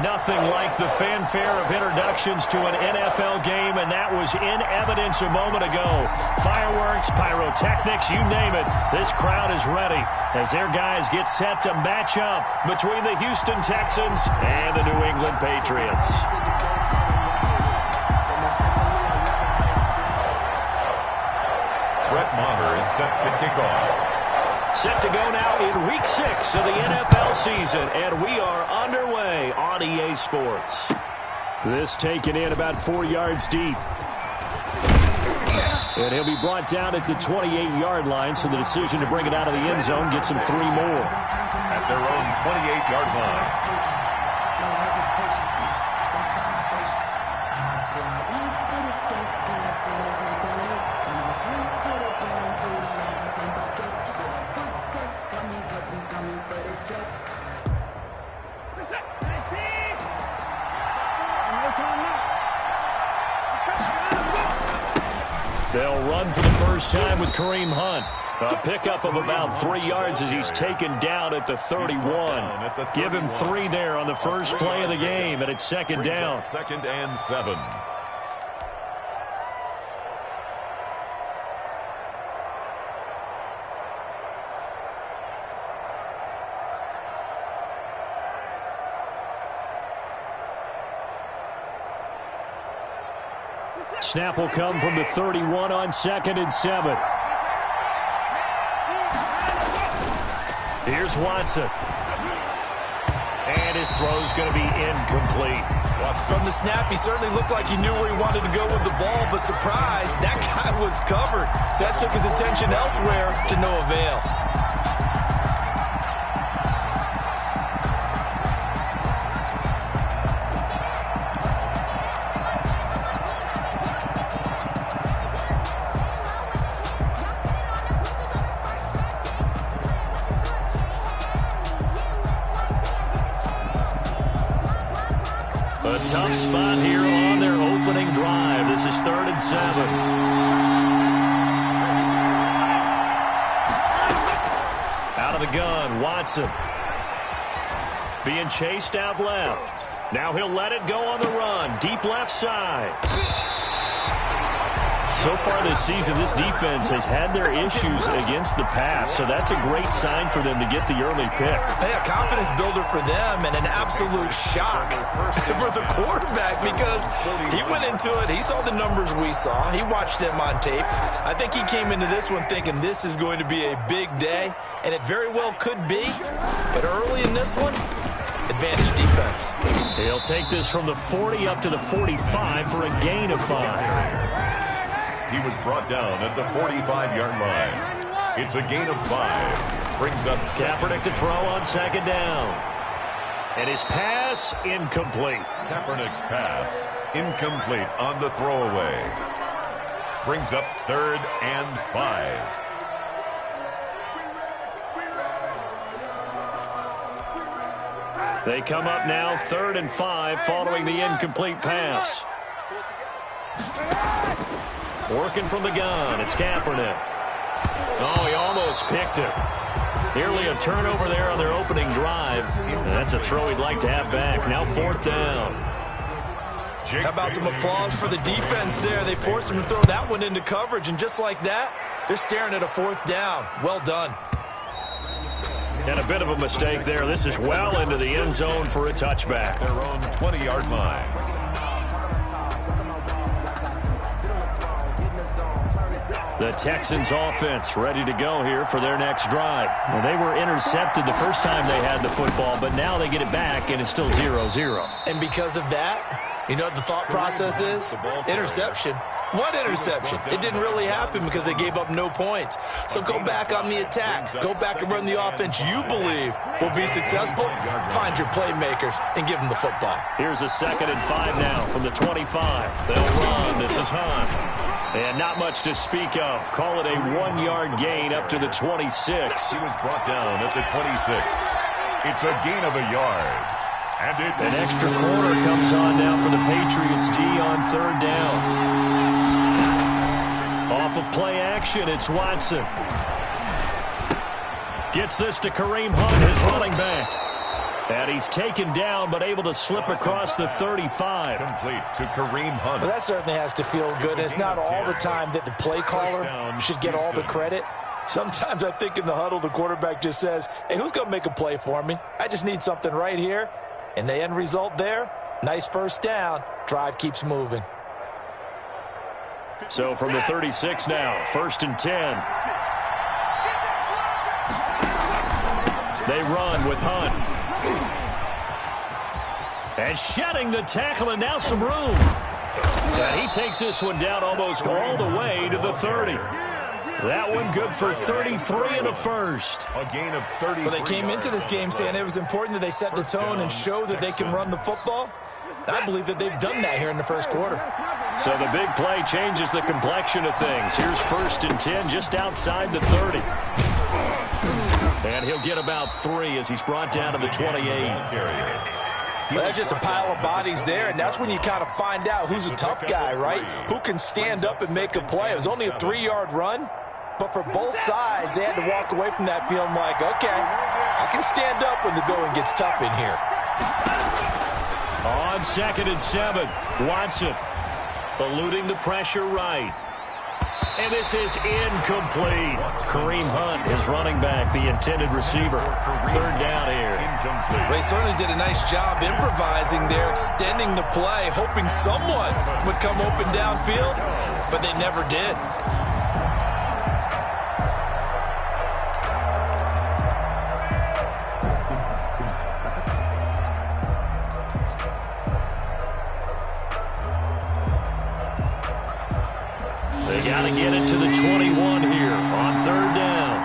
Nothing like the fanfare of introductions to an NFL game, and that was in evidence a moment ago. Fireworks, pyrotechnics, you name it. This crowd is ready as their guys get set to match up between the Houston Texans and the New England Patriots. Brett Maher is set to kick off. Set to go now in Week 6 of the NFL season, and we are underway on EA Sports. This taken in about 4 yards deep. And he'll be brought down at the 28-yard line, so the decision to bring it out of the end zone gets him 3 more. At their own 28-yard line. They'll run for the first time with Kareem Hunt. A pickup of about 3 yards as he's taken down at the 31. Give him 3 there on the first play of the game, and it's second down. 2nd and 7. Snap will come from the 31 on 2nd and 7. Here's Watson. And his throw's going to be incomplete. From the snap, he certainly looked like he knew where he wanted to go with the ball, but surprise, that guy was covered. So that took his attention elsewhere to no avail. A tough spot here on their opening drive. This is 3rd and 7. Out of the gun, Watson. Being chased out left. Now he'll let it go on the run. Deep left side. So far this season, this defense has had their issues against the pass, so that's a great sign for them to get the early pick. Hey, a confidence builder for them and an absolute shock for the quarterback because he went into it. He saw the numbers we saw. He watched them on tape. I think he came into this one thinking this is going to be a big day, and it very well could be. But early in this one, advantage defense. He'll take this from the 40 up to the 45 for a gain of 5. He was brought down at the 45-yard line. It's a gain of 5. Brings up Kaepernick to throw on 2nd down. And his pass incomplete. Kaepernick's pass incomplete on the throwaway. Brings up 3rd and 5. They come up now 3rd and 5 following the incomplete pass. Working from the gun, it's Kaepernick. Oh, he almost picked it. Nearly a turnover there on their opening drive. And that's a throw he'd like to have back. Now 4th down. How about some applause for the defense there? They forced him to throw that one into coverage, and just like that, they're staring at a 4th down. Well done. And a bit of a mistake there. This is well into the end zone for a touchback. Their own 20-yard line. The Texans offense ready to go here for their next drive. Well, they were intercepted the first time they had the football, but now they get it back, and it's still 0-0. And because of that, you know what the thought process is? Interception. What interception? It didn't really happen because they gave up no points. So go back on the attack. Go back and run the offense you believe will be successful. Find your playmakers and give them the football. Here's a 2nd and 5 now from the 25. They'll run. This is Hunt. And not much to speak of. Call it a 1-yard gain up to the 26. He was brought down at the 26. It's a gain of a yard. And it's an extra quarter comes on now for the Patriots D on 3rd down. Off of play action, it's Watson. Gets this to Kareem Hunt, his running back. And he's taken down, but able to slip across the 35. Complete to Kareem Hunt. Well, that certainly has to feel good. It's not all the time that the play caller should get all the credit. Sometimes I think in the huddle, the quarterback just says, hey, who's going to make a play for me? I just need something right here. And the end result there, nice first down. Drive keeps moving. So from the 36 now, 1st and 10. They run with Hunt. And shedding the tackle, and now some room. And he takes this one down almost all the way to the 30. That one good for 33 and a first. A gain of 30. Well, they came into this game saying it was important that they set the tone and show that they can run the football. I believe that they've done that here in the first quarter. So the big play changes the complexion of things. Here's 1st and 10 just outside the 30. And he'll get about 3 as he's brought down to the 28. Well, that's just a pile of bodies there, and that's when you kind of find out who's a tough guy, right? Who can stand up and make a play. It was only a 3-yard run, but for both sides, they had to walk away from that feeling like, okay, I can stand up when the going gets tough in here. On 2nd and 7, Watson eluding the pressure right. And this is incomplete. Kareem Hunt is running back, the intended receiver. 3rd down here. They certainly did a nice job improvising there, extending the play, hoping someone would come open downfield, but they never did. They got to get it to the 21 here on 3rd down.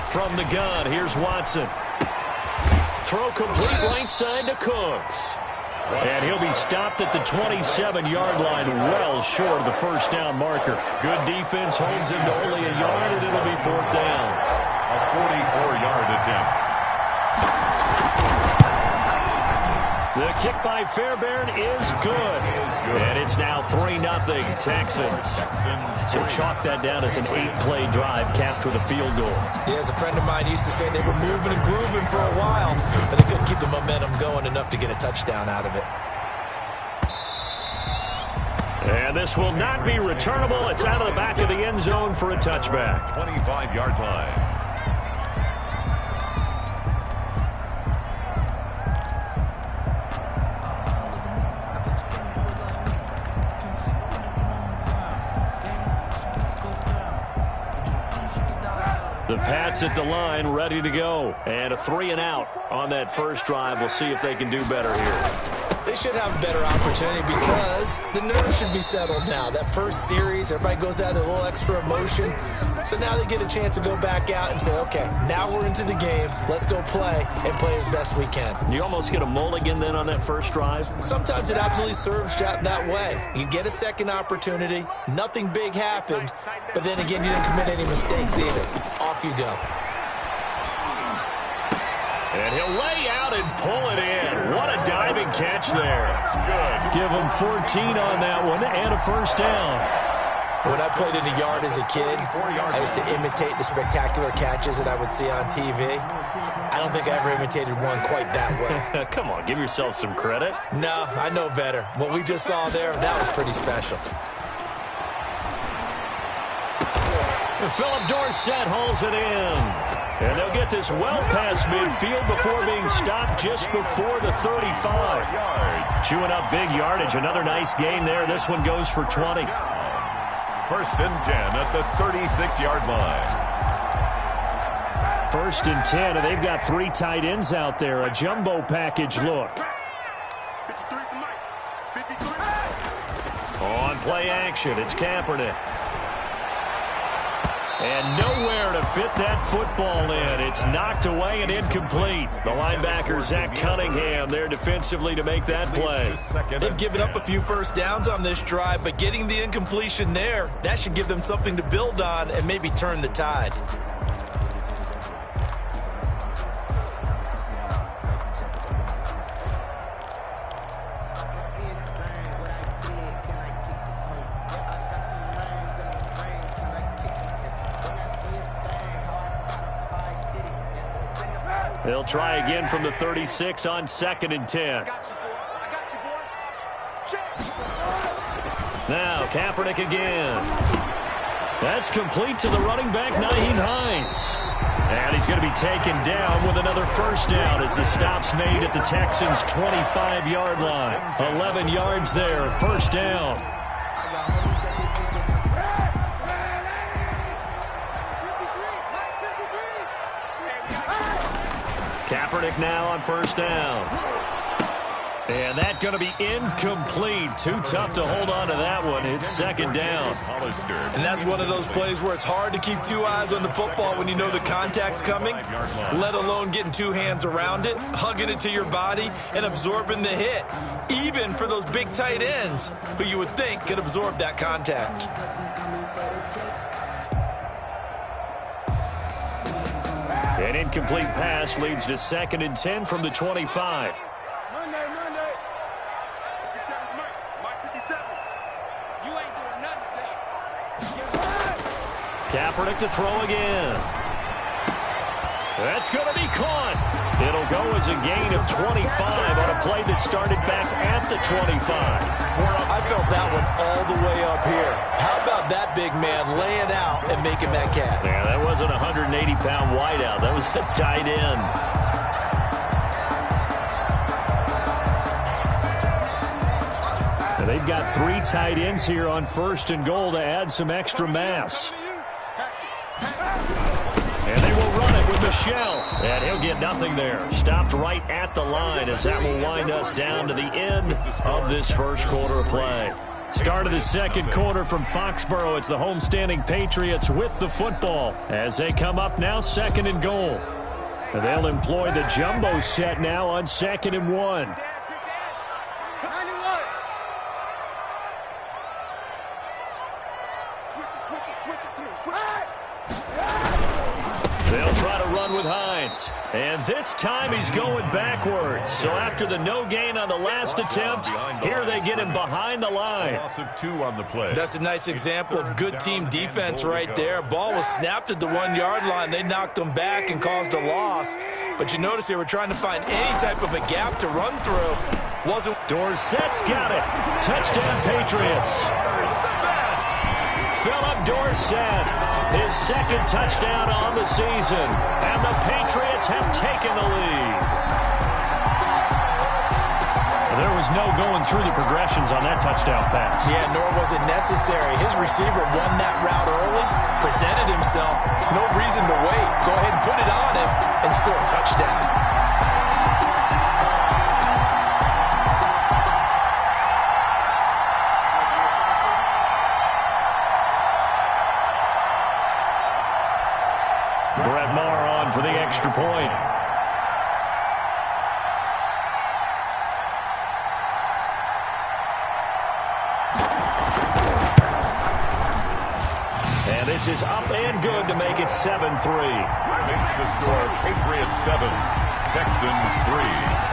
From the gun, here's Watson. Throw complete right side to Cooks. And he'll be stopped at the 27-yard line, well short of the first down marker. Good defense holds him to only a yard, and it'll be 4th down. A 44-yard attempt. The kick by Fairbairn is good. And it's now 3-0 Texans. So chalk that down as an 8-play drive capped with a field goal. Yeah, as a friend of mine used to say, they were moving and grooving for a while, but they couldn't keep the momentum going enough to get a touchdown out of it. And this will not be returnable. It's out of the back of the end zone for a touchback. 25-yard line. The Pats at the line, ready to go. And a 3-and-out on that first drive. We'll see if they can do better here. They should have a better opportunity because the nerves should be settled now. That first series, everybody goes out with a little extra emotion. So now they get a chance to go back out and say, okay, now we're into the game. Let's go play and play as best we can. You almost get a mulligan then on that first drive? Sometimes it absolutely serves that way. You get a second opportunity. Nothing big happened. But then again, you didn't commit any mistakes either. Off you go. And he'll lay out and pull it in. What a diving catch there. Good. Give him 14 on that one and a first down. When I played in the yard as a kid, I used to imitate the spectacular catches that I would see on TV. I don't think I ever imitated one quite that well. Come on, give yourself some credit. No, I know better. What we just saw there, that was pretty special. Philip Dorsett hauls it in. And they'll get this well past midfield before being stopped just before the 35. Chewing up big yardage. Another nice gain there. This one goes for 20. 1st and 10 at the 36-yard line. 1st and 10, and they've got 3 tight ends out there. A jumbo package look. On play action, it's Kaepernick. And nowhere to fit that football in. It's knocked away and incomplete. The linebacker, Zach Cunningham, there defensively to make that play. They've given up a few first downs on this drive, but getting the incompletion there, that should give them something to build on and maybe turn the tide. They'll try again from the 36 on 2nd and 10. Now Kaepernick again. That's complete to the running back, Nyheim Hines. And he's going to be taken down with another first down as the stop's made at the Texans' 25-yard line. 11 yards there, first down. Kaepernick now on first down. And that's going to be incomplete. Too tough to hold on to that one. It's second down. And that's one of those plays where it's hard to keep two eyes on the football when you know the contact's coming, let alone getting two hands around it, hugging it to your body, and absorbing the hit, even for those big tight ends who you would think could absorb that contact. An incomplete pass leads to 2nd and 10 from the 25. Kaepernick to throw again. That's going to be caught. It'll go as a gain of 25 on a play that started back at the 25. I felt that one all the way up here. How about that big man laying out and making that catch? Yeah, that wasn't a 180-pound wideout. That was a tight end. And they've got 3 tight ends here on 1st and goal to add some extra mass. And they will run it with Michel. And he'll get nothing there. Stopped right at the line as that will wind us down to the end of this first quarter of play. Start of the second quarter from Foxborough. It's the homestanding Patriots with the football as they come up now 2nd and goal. And they'll employ the jumbo set now on 2nd and 1. They'll try to run with Hines. And this time he's going backwards. So after the no gain on the last attempt, here they get him behind the line. Loss of 2 on the play. That's a nice example of good team defense right there. Ball was snapped at the 1-yard line. They knocked him back and caused a loss. But you notice they were trying to find any type of a gap to run through. Wasn't. Dorsett's got it. Touchdown Patriots. Philip Dorsett, his 2nd touchdown on the season, and the Patriots have taken the lead. There was no going through the progressions on that touchdown pass. Yeah, nor was it necessary. His receiver won that route early, presented himself, no reason to wait. Go ahead and put it on him and score a touchdown. Brett Maher on for the extra point. And this is up and good to make it 7-3. Makes the score Patriots 7, Texans 3.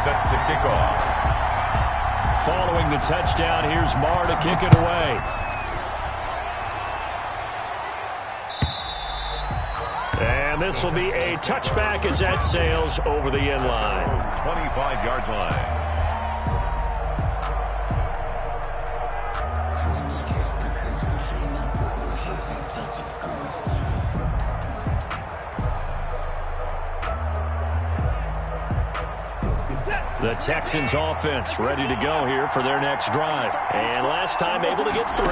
Set to kick off. Following the touchdown, here's Maher to kick it away. And this will be a touchback as that sails over the end line. 25-yard line. The Texans offense ready to go here for their next drive. And last time able to get 3.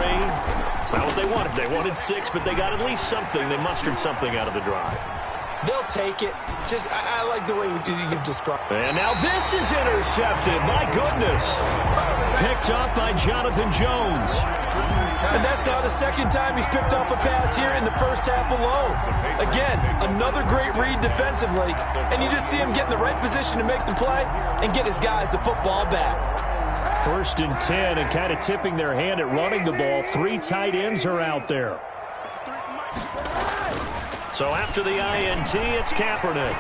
It's not what they wanted. They wanted 6, but they got at least something. They mustered something out of the drive. They'll take it. I like the way you've described it. And now this is intercepted. My goodness. Picked up by Jonathan Jones. And that's now the 2nd time he's picked off a pass here in the first half alone. Again, another great read defensively. And you just see him get in the right position to make the play and get his guys the football back. 1st and 10 and kind of tipping their hand at running the ball. 3 tight ends are out there. So after the INT, it's Kaepernick.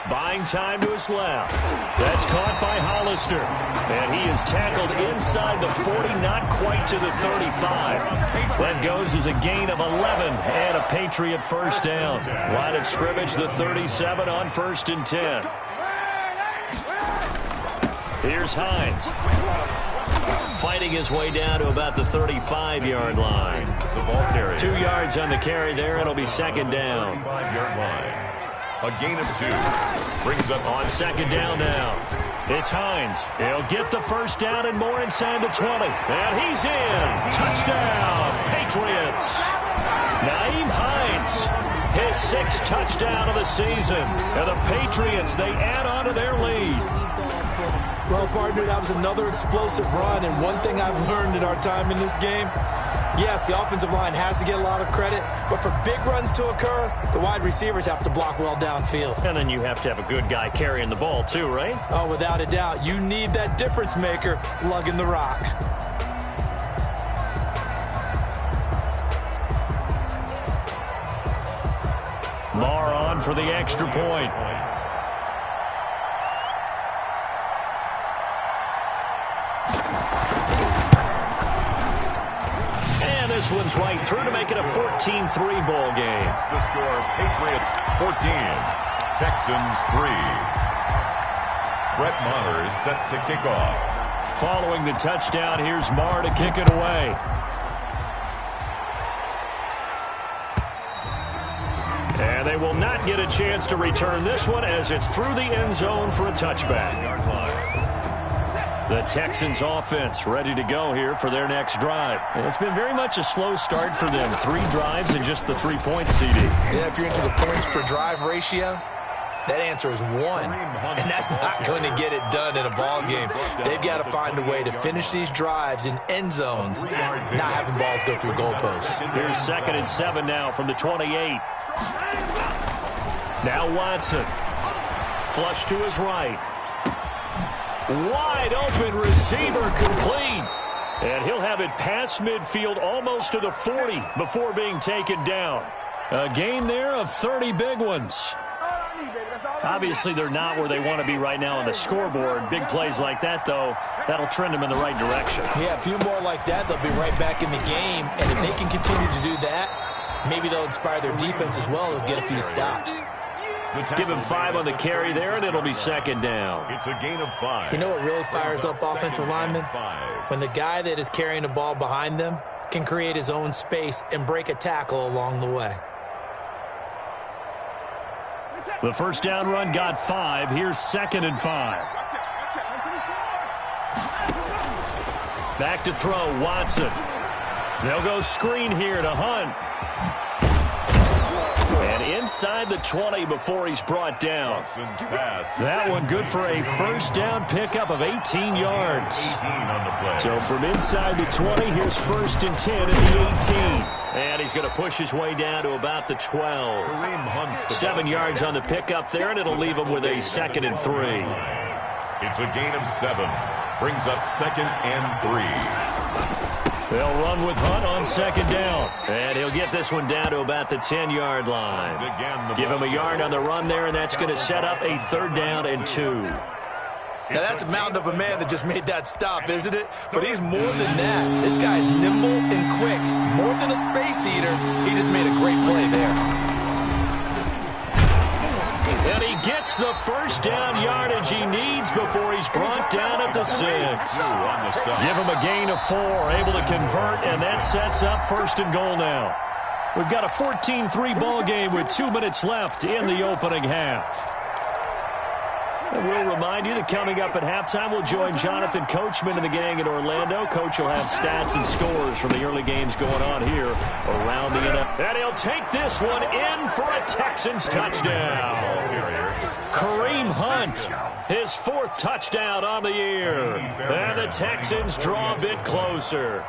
Buying time to his left. That's caught by Hollister. And he is tackled inside the 40, not quite to the 35. That goes as a gain of 11 and a Patriot first down. Line of scrimmage, the 37 on 1st and 10. Here's Hines. Fighting his way down to about the 35-yard line. The ball carrier. 2 yards on the carry there. It'll be second down. 5-yard line. A gain of 2. Brings up On second down now. It's Hines. He'll get the first down and more inside the 20. And he's in. Touchdown, Patriots. Nyheim Hines, his 6th touchdown of the season. And the Patriots, they add on to their lead. Well, partner, that was another explosive run, and one thing I've learned in our time in this game, yes, the offensive line has to get a lot of credit, but for big runs to occur, the wide receivers have to block well downfield. And then you have to have a good guy carrying the ball too, right? Oh, without a doubt. You need that difference maker lugging the rock. Marr on for the extra point. This one's right through to make it a 14-3 ball game. It's the score, Patriots 14, Texans 3. Brett Maher is set to kick off. Following the touchdown, here's Marr to kick it away. And they will not get a chance to return this one as it's through the end zone for a touchback. The Texans offense ready to go here for their next drive. And it's been very much a slow start for them. 3 drives and just the 3-point CD. Yeah, if you're into the points per drive ratio, that answer is 1. And that's not going to get it done in a ball game. They've got to find a way to finish these drives in end zones, not having balls go through goalposts. Here's 2nd and 7 now from the 28. Now Watson. Flush to his right. Wide open receiver complete. And he'll have it past midfield almost to the 40 before being taken down. A gain there of 30 big ones. Obviously, they're not where they want to be right now on the scoreboard. Big plays like that, though, that'll trend them in the right direction. Yeah, a few more like that, they'll be right back in the game. And if they can continue to do that, maybe they'll inspire their defense as well. They'll get a few stops. Give him 5 on the carry there, and it'll be second down. It's a gain of 5. You know what really fires up offensive linemen? When the guy that is carrying the ball behind them can create his own space and break a tackle along the way. The first down run got 5. Here's 2nd and 5. Back to throw, Watson. They'll go screen here to Hunt. And inside the 20 before he's brought down. That one good for a first down pickup of 18 yards. So from inside the 20, here's 1st and 10 at the 18. And he's going to push his way down to about the 12. 7 yards on the pickup there, and it'll leave him with a 2nd and 3. It's a gain of 7. Brings up 2nd and 3. They'll run with Hunt on 2nd down. And he'll get this one down to about the 10-yard line. Give him a yard on the run there, and that's going to set up a 3rd down and 2. Now, that's a mountain of a man that just made that stop, isn't it? But he's more than that. This guy's nimble and quick. More than a space eater, he just made a great play there. And he gets the first down yardage he needs before he's brought down at the 6. Give him a gain of 4, able to convert, and that sets up 1st and goal now. We've got a 14-3 ball game with 2 minutes left in the opening half. And we'll remind you that coming up at halftime, we'll join Jonathan Coachman and the gang in Orlando. Coach will have stats and scores from the early games going on here around the NFL. And he'll take this one in for a Texans touchdown. Kareem Hunt, his 4th touchdown on the year. And the Texans draw a bit closer.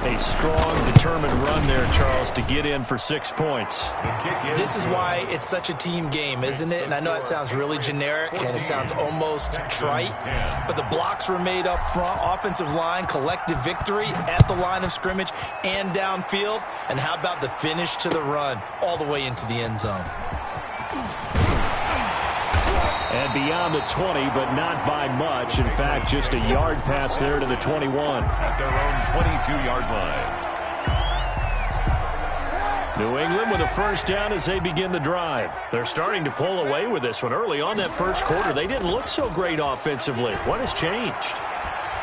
A strong, determined run there, Charles, to get in for 6 points. This is why it's such a team game, isn't it? And I know that sounds really generic and it sounds almost trite, but the blocks were made up front, offensive line, collective victory at the line of scrimmage and downfield. And how about the finish to the run all the way into the end zone? And beyond the 20, but not by much. In fact, just a yard pass there to the 21. At their own 22-yard line. New England with a first down as they begin the drive. They're starting to pull away with this one. Early on that first quarter, they didn't look so great offensively. What has changed?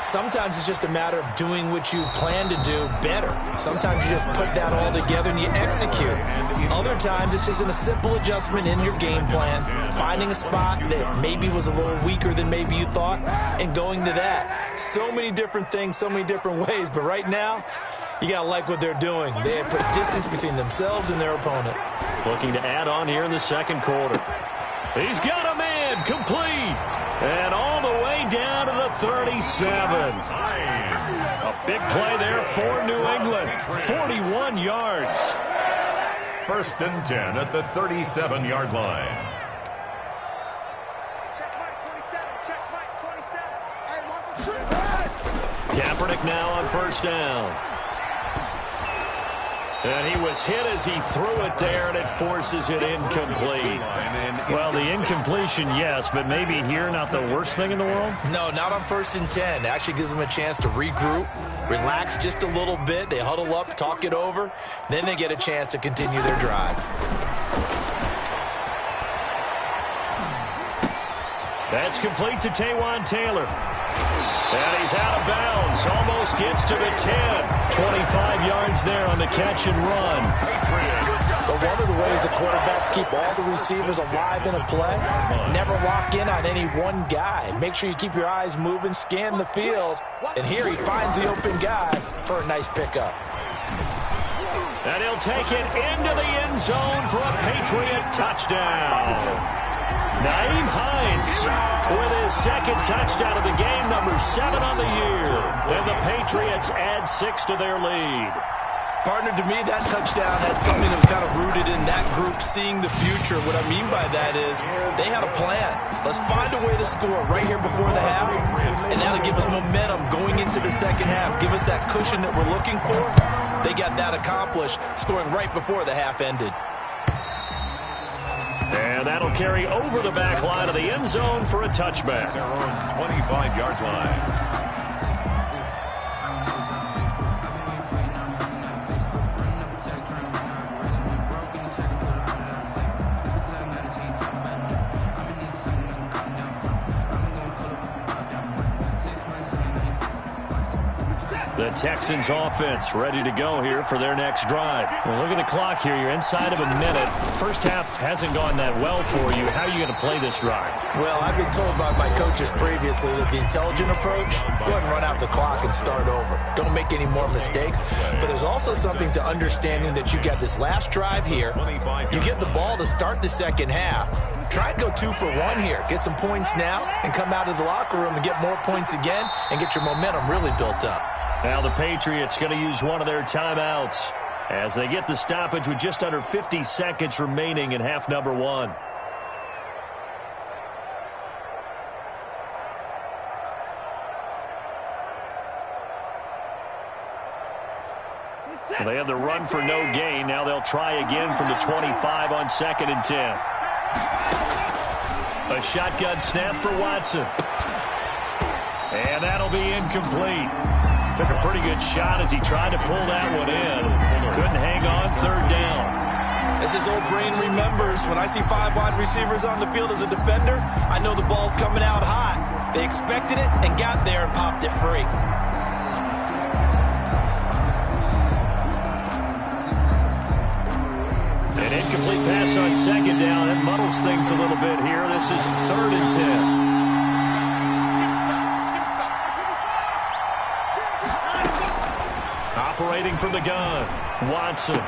Sometimes it's just a matter of doing what you plan to do better. Sometimes you just put that all together and you execute. Other times it's just a simple adjustment in your game plan, finding a spot that maybe was a little weaker than maybe you thought, and going to that. So many different things, so many different ways, but right now, you got to like what they're doing. They have put distance between themselves and their opponent. Looking to add on here in the second quarter. He's got a man complete. And all the way down to the 37. A big play there for New England. 41 yards. First and 10 at the 37-yard line. Check Mike 27. Kaepernick now on first down. And he was hit as he threw it there, and it forces it incomplete. Well, the incompletion, yes, but maybe here not the worst thing in the world? No, not on first and 10. It actually gives them a chance to regroup, relax just a little bit. They huddle up, talk it over. Then they get a chance to continue their drive. That's complete to Taywan Taylor. And he's out of bounds. Almost gets to the 10. 25 yards there on the catch and run. But one of the ways the quarterbacks keep all the receivers alive in a play, never lock in on any one guy. Make sure you keep your eyes moving, scan the field. And here he finds the open guy for a nice pickup. And he'll take it into the end zone for a Patriot touchdown. Nyheim Hines with his second touchdown of the game, number 7 on the year. And the Patriots add 6 to their lead. Partner, to me, that touchdown had something that was kind of rooted in that group seeing the future. What I mean by that is they had a plan. Let's find a way to score right here before the half, and that'll give us momentum going into the second half. Give us that cushion that we're looking for. They got that accomplished, scoring right before the half ended. And that'll carry over the back line of the end zone for a touchback. Their own 25-yard line. The Texans offense ready to go here for their next drive. Well, look at the clock here. You're inside of a minute. First half hasn't gone that well for you. How are you going to play this drive? Well, I've been told by my coaches previously that the intelligent approach, go ahead and run out the clock and start over. Don't make any more mistakes. But there's also something to understanding that you got this last drive here. You get the ball to start the second half. Try and go 2 for 1 here. Get some points now and come out of the locker room and get more points again and get your momentum really built up. Now the Patriots going to use one of their timeouts as they get the stoppage with just under 50 seconds remaining in half number 1. Well, they have the run for no gain. Now they'll try again from the 25 on 2nd and 10. A shotgun snap for Watson. And that'll be incomplete. Took a pretty good shot as he tried to pull that one in. Couldn't hang on, 3rd down. As his old brain remembers, when I see 5 wide receivers on the field as a defender, I know the ball's coming out hot. They expected it and got there and popped it free. An incomplete pass on 2nd down. That muddles things a little bit here. This is 3rd and 10. Operating from the gun, Watson.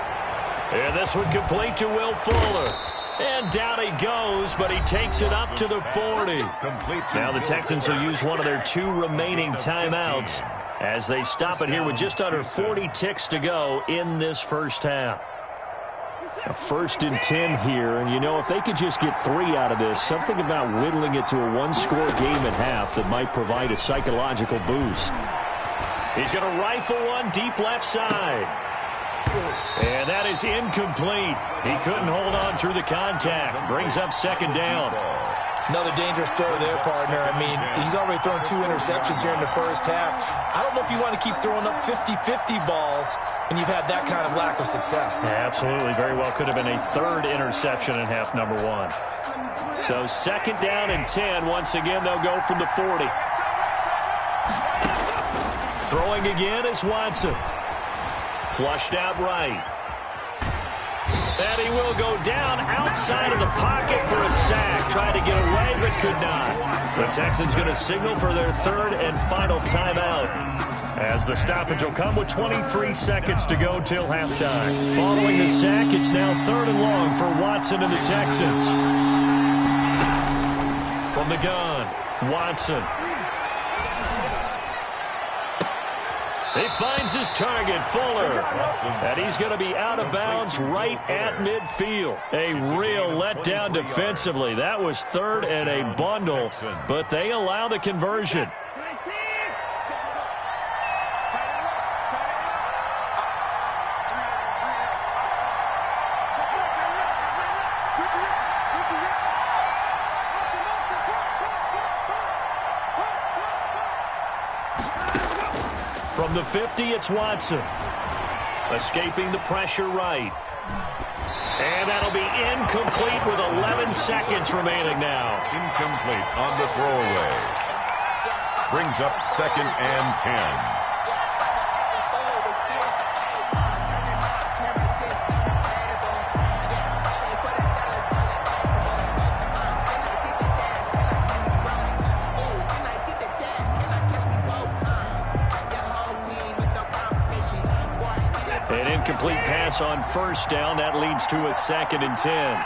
And this one complete to Will Fuller. And down he goes, but he takes it up to the 40. Now the Texans will use one of their 2 remaining timeouts as they stop it here with just under 40 ticks to go in this first half. A 1st and 10 here, and you know, if they could just get 3 out of this, something about whittling it to a one-score game at half that might provide a psychological boost. He's going to rifle one deep left side. And that is incomplete. He couldn't hold on through the contact. Brings up 2nd down. Another dangerous throw there, partner. I mean, he's already thrown 2 interceptions here in the first half. I don't know if you want to keep throwing up 50-50 balls when you've had that kind of lack of success. Yeah, absolutely. Very well could have been a 3rd interception in half number 1. So 2nd down and 10. Once again, they'll go from the 40. Throwing again is Watson. Flushed out right. And he will go down outside of the pocket for a sack. Tried to get away, but could not. The Texans going to signal for their 3rd and final timeout, as the stoppage will come with 23 seconds to go till halftime. Following the sack, it's now 3rd and long for Watson and the Texans. From the gun, Watson. He finds his target, Fuller, and he's going to be out of bounds right at midfield. A real letdown defensively. That was 3rd and a bundle, but they allow the conversion. From the 50, it's Watson. Escaping the pressure right. And that'll be incomplete with 11 seconds remaining now. Incomplete on the throwaway. Brings up 2nd and 10. An incomplete pass on 1st down. That leads to a 2nd and 10.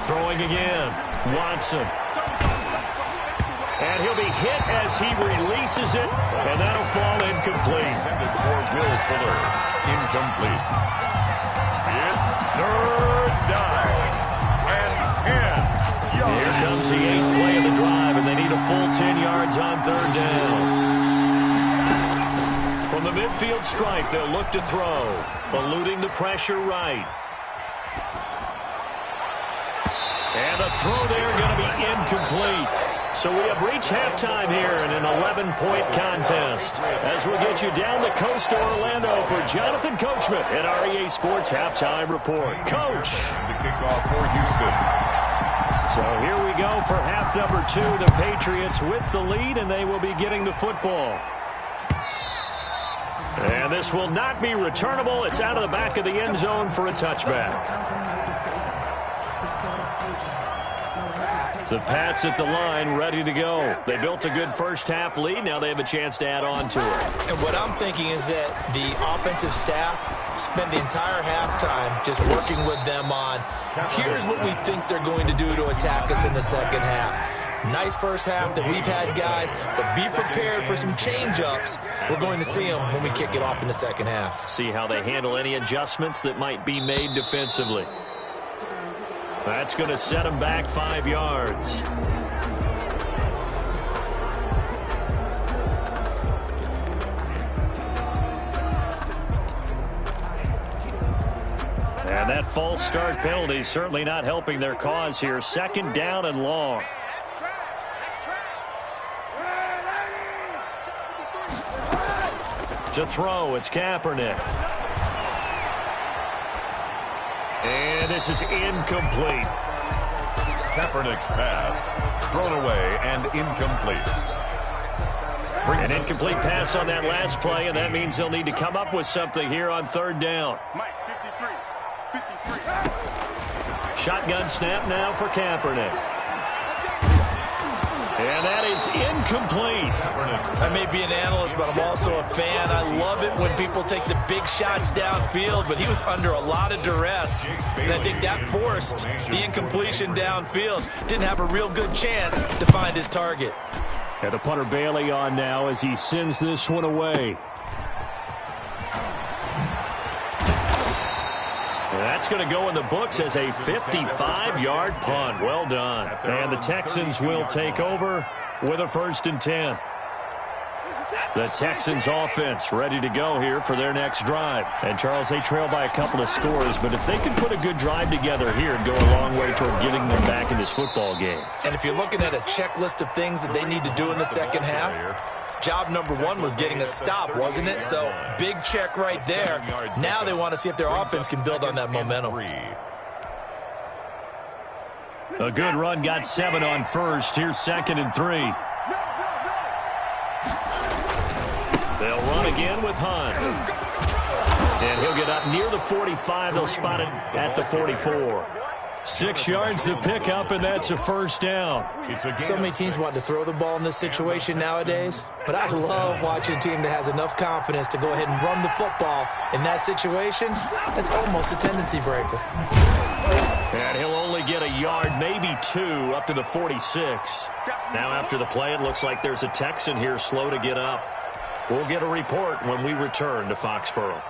Throwing again, Watson. And he'll be hit as he releases it, and that'll fall incomplete. Intended for Will Fuller. Incomplete. It's 3rd down and 10 yards. Here comes the 8th play of the drive, and they need a full 10 yards on 3rd down. From the midfield stripe, they'll look to throw, eluding the pressure right. And the throw there going to be incomplete. So we have reached halftime here in an 11-point contest. As we get you down the coast to Orlando for Jonathan Coachman at REA Sports Halftime Report. Coach. The kickoff for Houston. So here we go for half number 2. The Patriots with the lead, and they will be getting the football. And this will not be returnable. It's out of the back of the end zone for a touchback. The Pats at the line, ready to go. They built a good first half lead. Now they have a chance to add on to it. And what I'm thinking is that the offensive staff spent the entire halftime just working with them on, here's what we think they're going to do to attack us in the second half. Nice first half that we've had, guys, but be prepared for some change-ups. We're going to see them when we kick it off in the second half. See how they handle any adjustments that might be made defensively. That's going to set them back 5 yards. And that false start penalty is certainly not helping their cause here. 2nd down and long. To throw, it's Kaepernick. And this is incomplete. Kaepernick's pass thrown away and incomplete. An incomplete pass on that last play, and that means they'll need to come up with something here on 3rd down. Mike, 53. Shotgun snap now for Kaepernick. And that is incomplete. I may be an analyst, but I'm also a fan. I love it when people take the big shots downfield, but he was under a lot of duress, and I think that forced the incompletion downfield. Didn't have a real good chance to find his target. And the punter Bailey on now as he sends this one away. That's going to go in the books as a 55-yard punt. Well done. And the Texans will take over with a 1st and 10. The Texans offense ready to go here for their next drive. And, Charles, they trail by a couple of scores, but if they can put a good drive together here and go a long way toward getting them back in this football game. And if you're looking at a checklist of things that they need to do in the second half, job number 1 was getting a stop, wasn't it? So, big check right there. Now they want to see if their offense can build on that momentum. A good run got 7 on first. Here's 2nd and 3. They'll run again with Hunt. And he'll get up near the 45. They'll spot it at the 44. 6 yards to pick up, and that's a 1st down. So many teams want to throw the ball in this situation nowadays, but I love watching a team that has enough confidence to go ahead and run the football. In that situation, that's almost a tendency breaker. And he'll only get a yard, maybe 2, up to the 46. Now after the play, it looks like there's a Texan here slow to get up. We'll get a report when we return to Foxborough.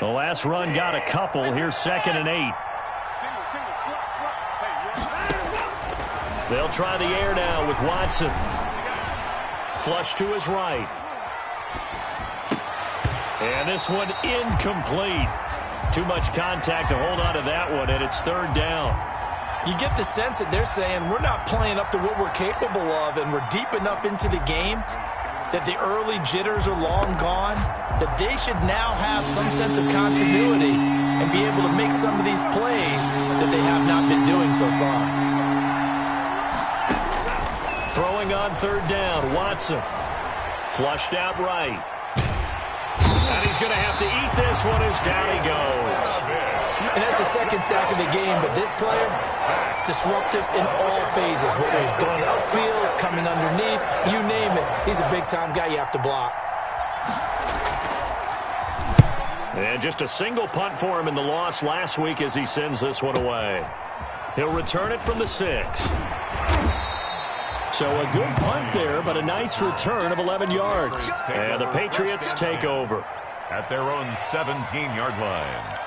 The last run got a couple. Here's 2nd and 8. They'll try the air now with Watson. Flush to his right. And this one incomplete. Too much contact to hold on to that one, and it's 3rd down. You get the sense that they're saying we're not playing up to what we're capable of, and we're deep enough into the game that the early jitters are long gone, that they should now have some sense of continuity and be able to make some of these plays that they have not been doing so far. Throwing on 3rd down, Watson. Flushed out right. And he's going to have to eat this one as down he goes. And that's the 2nd sack of the game, but this player, disruptive in all phases, whether he's going upfield, coming underneath, you name it. He's a big-time guy you have to block. And just a single punt for him in the loss last week as he sends this one away. He'll return it from the 6. So a good punt there, but a nice return of 11 yards. And the Patriots take over at their own 17-yard line.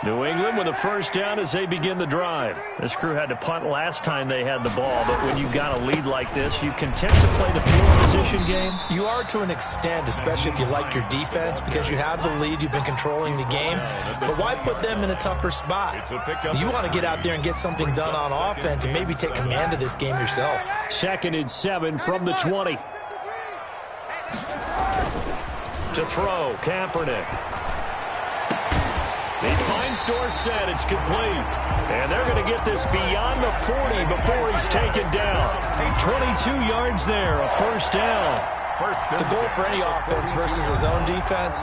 New England with a 1st down as they begin the drive. This crew had to punt last time they had the ball, but when you've got a lead like this, you can tend to play the field position game. You are to an extent, especially if you like your defense, because you have the lead, you've been controlling the game. But why put them in a tougher spot? You want to get out there and get something done on offense and maybe take command of this game yourself. 2nd and 7 from the 20. To throw, Kaepernick. He finds Dorsett. It's complete. And they're going to get this beyond the 40 before he's taken down. 22 yards there, a 1st down. The goal for any offense versus a zone defense,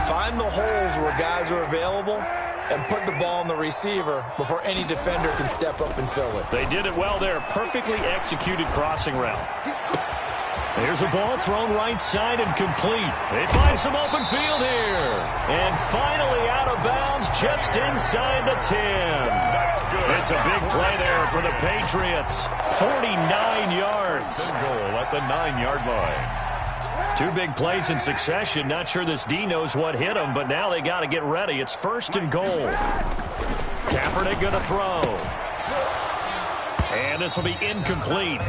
find the holes where guys are available and put the ball on the receiver before any defender can step up and fill it. They did it well there. Perfectly executed crossing route. There's a ball thrown right side and complete. They find some open field here. And finally out of bounds just inside the 10. It's a big play there for the Patriots. 49 yards. Goal at the 9-yard line. 2 big plays in succession. Not sure this D knows what hit him, but now they got to get ready. It's 1st and goal. Kaepernick going to throw. And this will be incomplete.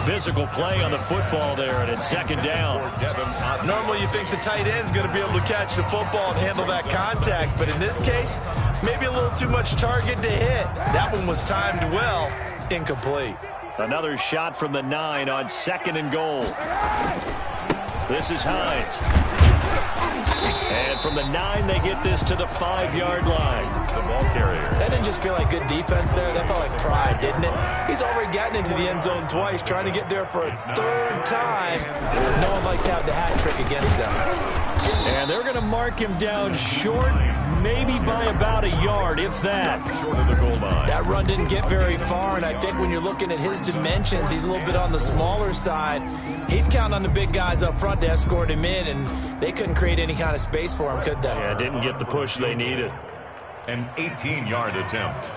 Physical play on the football there, and it's 2nd down. Normally you think the tight end's going to be able to catch the football and handle that contact, but in this case, maybe a little too much target to hit. That one was timed well, incomplete. Another shot from the 9 on 2nd and goal. This is Hines. And from the 9, they get this to the 5-yard line. The ball carrier. That didn't just feel like good defense there. That felt like pride, didn't it? He's already gotten into the end zone twice, trying to get there for a 3rd time. No one likes to have the hat trick against them. And they're going to mark him down short, maybe by about a yard, if that. Short of the goal line. That run didn't get very far, and I think when you're looking at his dimensions, he's a little bit on the smaller side. He's counting on the big guys up front to escort him in, and they couldn't create any kind of space for him, could they? Yeah, didn't get the push they needed. An 18-yard attempt.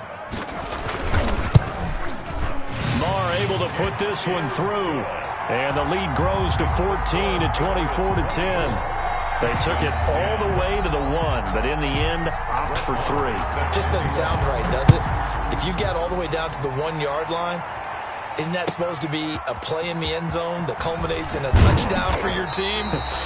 Maher able to put this one through. And the lead grows to 14 at 24-10. They took it all the way to the 1, but in the end, opt for 3. Just doesn't sound right, does it? If you get all the way down to the 1-yard line, isn't that supposed to be a play in the end zone that culminates in a touchdown for your team?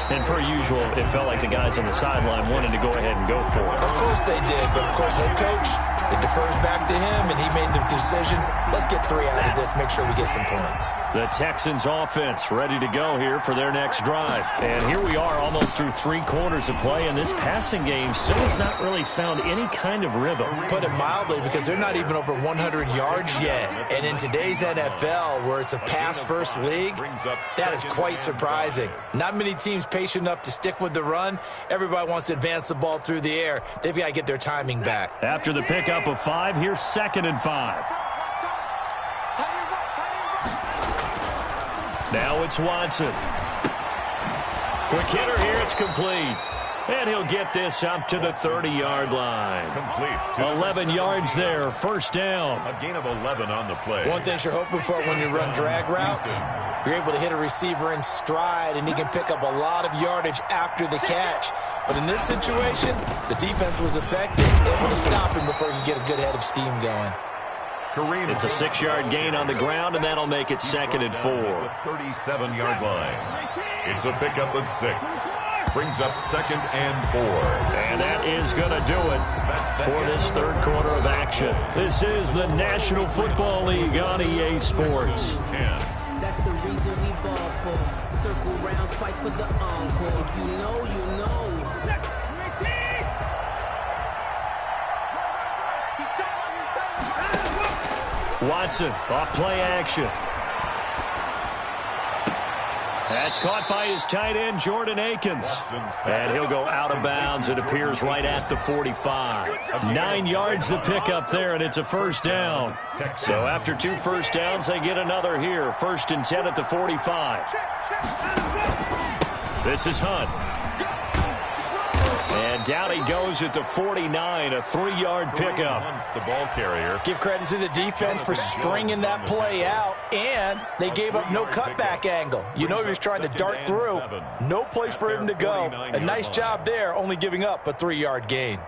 And per usual, it felt like the guys on the sideline wanted to go ahead and go for it. Of course they did, but of course head coach, it defers back to him, and he made the decision, let's get 3 out of this, make sure we get some points. The Texans offense ready to go here for their next drive. And here we are almost through 3 quarters of play, and this passing game still has not really found any kind of rhythm. Put it mildly, because they're not even over 100 yards yet. And in today's NFL, where it's a pass-first league, that is quite surprising. Not many teams patient enough to stick with the run. Everybody wants to advance the ball through the air. They've got to get their timing back. After the pickup of 5, here's 2nd and 5. Now it's Watson. Quick hitter here, it's complete. And he'll get this up to the 30-yard line. Complete. 11 yards there, first down. A gain of 11 on the play. One thing you're hoping for when you run drag routes, you're able to hit a receiver in stride, and he can pick up a lot of yardage after the catch. But in this situation, the defense was effective, able to stop him before he could get a good head of steam going. It's a 6-yard gain on the ground, and that'll make it 2nd and 4. 37-yard line. It's a pickup of 6. Brings up 2nd and 4. And that is going to do it for this 3rd quarter of action. This is the National Football League on EA Sports. 10. That's the reason we ball for. Circle round twice for the encore. If you know, you know. Watson off play action. That's caught by his tight end, Jordan Akins. And he'll go out of bounds. It appears right at the 45. 9 yards to pick up there, and it's a first down. So after 2 first downs, they get another here. 1st and 10 at the 45. This is Hunt. And down he goes at the 49, a 3-yard pickup. The ball carrier. Give credit to the defense for stringing that play out, and they gave up no cutback angle. You know he was trying to dart through. No place for him to go. A nice job there, only giving up a 3-yard gain.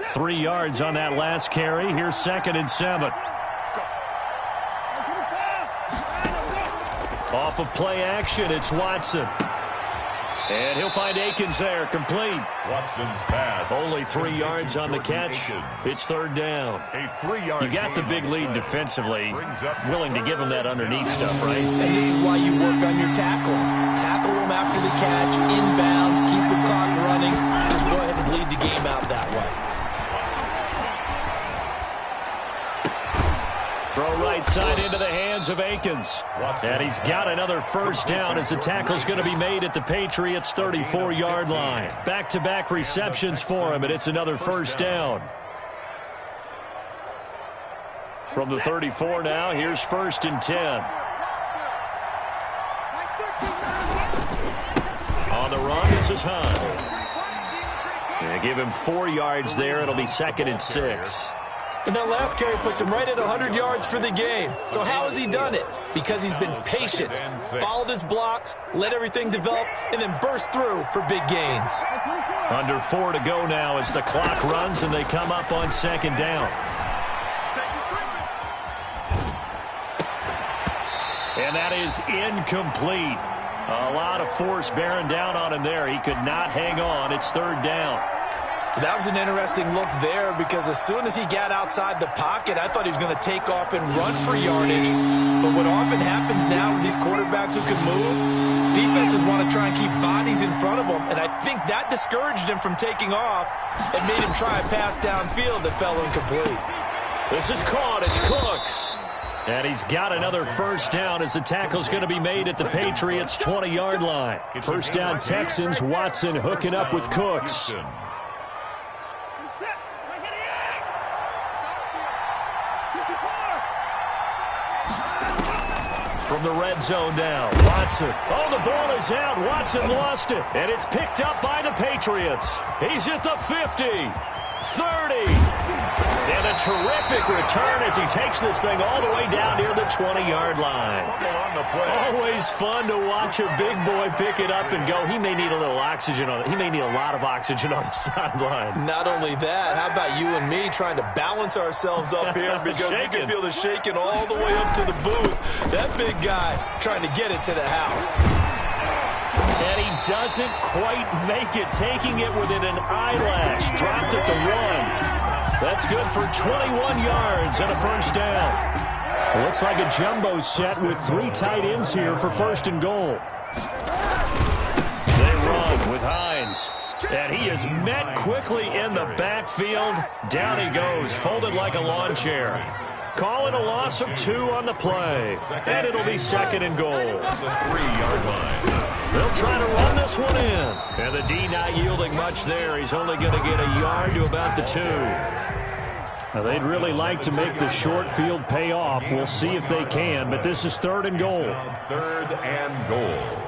Three yards on that last carry. Here's 2nd and 7. Off of play action, it's Watson. And he'll find Akins there, complete. Watson's pass. Only 3 yards on the catch. It's 3rd down. A 3-yard You got the big lead defensively. Willing to give him that underneath stuff, right? And this is why you work on your tackling. Tackle them after the catch, inbounds, keep the clock running. Just go ahead and bleed the game out that way. Throw right side into the hands of Akins. And he's got another first down as the tackle's going to be made at the Patriots' 34-yard line. Back-to-back receptions for him, and it's another first down. From the 34 now, here's 1st and 10. On the run, this is Hunt. They give him 4 yards there. It'll be 2nd and 6. And that last carry puts him right at 100 yards for the game. So how has he done it? Because he's been patient, followed his blocks, let everything develop, and then burst through for big gains. Under 4 to go now as the clock runs and they come up on 2nd down. And that is incomplete. A lot of force bearing down on him there. He could not hang on. It's 3rd down. That was an interesting look there because as soon as he got outside the pocket, I thought he was going to take off and run for yardage. But what often happens now with these quarterbacks who can move, defenses want to try and keep bodies in front of them. And I think that discouraged him from taking off and made him try a pass downfield that fell incomplete. This is caught. It's Cooks. And he's got another first down as the tackle's going to be made at the Patriots' 20-yard line. First down Texans. Watson hooking up with Cooks. From the red zone now, Watson. Oh, the ball is out. Watson lost it. And it's picked up by the Patriots. He's at the 50, 30. And a terrific return as he takes this thing all the way down near the 20-yard line. Always fun to watch a big boy pick it up and go. He may need a little oxygen on it. He may need a lot of oxygen on the sideline. Not only that, how about you and me trying to balance ourselves up here because you can feel the shaking all the way up to the booth. That big guy trying to get it to the house. And he doesn't quite make it, taking it within an eyelash. Dropped at the 1. That's good for 21 yards and a first down. Looks like a jumbo set with 3 tight ends here for first and goal. They run with Hines. And he is met quickly in the backfield. Down he goes, folded like a lawn chair. Call it a loss of 2 on the play. And it'll be second and goal. The 3-yard line. They'll try to run this one in. And the D not yielding much there. He's only going to get a yard to about the 2. Now, they'd really like to make the short field pay off. We'll see if they can, but this is third and goal. 3rd and goal.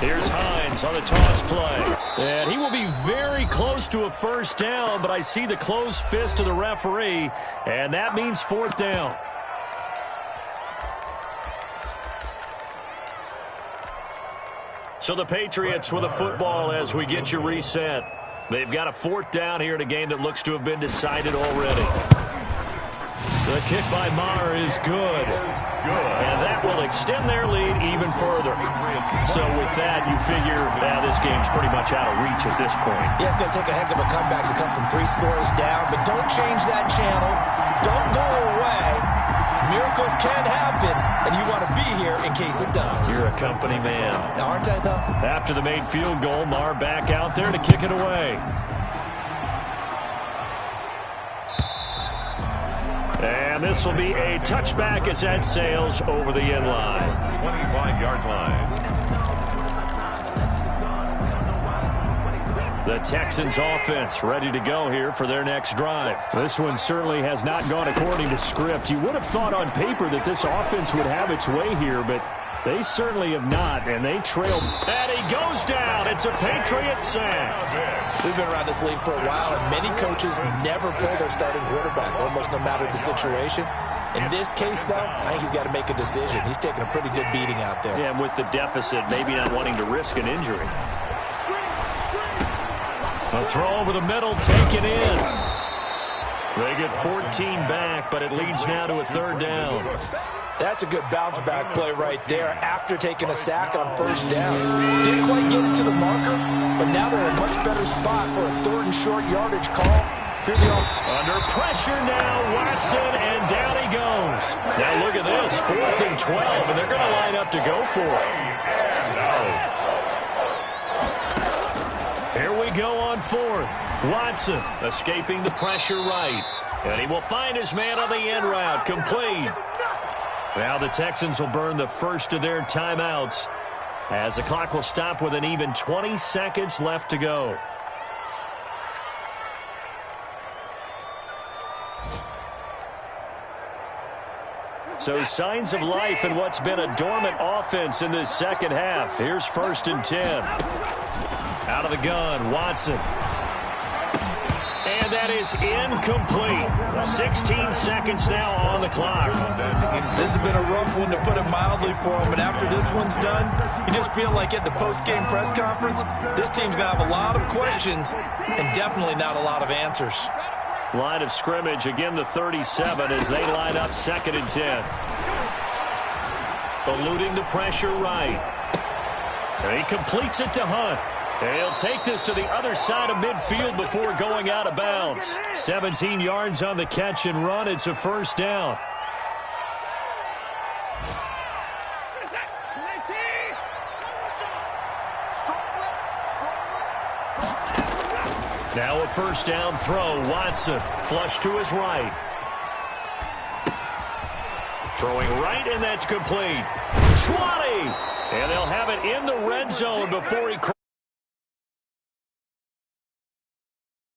Here's Hines on the toss play. And he will be very close to a first down, but I see the closed fist of the referee, and that means 4th down. So the Patriots with a football as we get you reset. They've got a 4th down here in a game that looks to have been decided already. The kick by Maher is good. And that will extend their lead even further. So with that, you figure this game's pretty much out of reach at this point. Yeah, it's going to take a heck of a comeback to come from 3 scores down, but don't change that channel. Don't go away. Miracles can happen, and you want to be here in case it does. You're a company man. Aren't I, though? After the made field goal, Maher back out there to kick it away. And this will be a touchback as that sails over the end line. 25-yard line. The Texans offense ready to go here for their next drive. This one certainly has not gone according to script. You would have thought on paper that this offense would have its way here, but they certainly have not, and they trailed. And he goes down. It's a Patriot sack. We've been around this league for a while, and many coaches never pull their starting quarterback, almost no matter the situation. In this case, though, I think he's got to make a decision. He's taking a pretty good beating out there. Yeah, and with the deficit, maybe not wanting to risk an injury. A throw over the middle, taken in. They get 14 back, but it leads now to a 3rd down. That's a good bounce-back play right there after taking a sack on first down. Didn't quite get it to the marker, but now they're in a much better spot for a 3rd and short yardage call. Under pressure now, Watson, and down he goes. Now look at this, 4th and 12, and they're going to line up to go for it. Here we go on 4th. Watson escaping the pressure right. And he will find his man on the end route, complete. Now the Texans will burn the first of their timeouts as the clock will stop with an even 20 seconds left to go. So signs of life in what's been a dormant offense in this second half. Here's 1st and 10. Out of the gun, Watson. And that is incomplete. 16 seconds now on the clock. This has been a rough one, to put it mildly, for him. But after this one's done, you just feel like at the post-game press conference, this team's going to have a lot of questions and definitely not a lot of answers. Line of scrimmage, again the 37 as they line up 2nd and 10. Eluding the pressure right. And he completes it to Hunt. And he'll take this to the other side of midfield before going out of bounds. 17 yards on the catch and run. It's a 1st down. Now a first down throw. Watson flush to his right. Throwing right, and that's complete. 20. And they'll have it in the red zone before he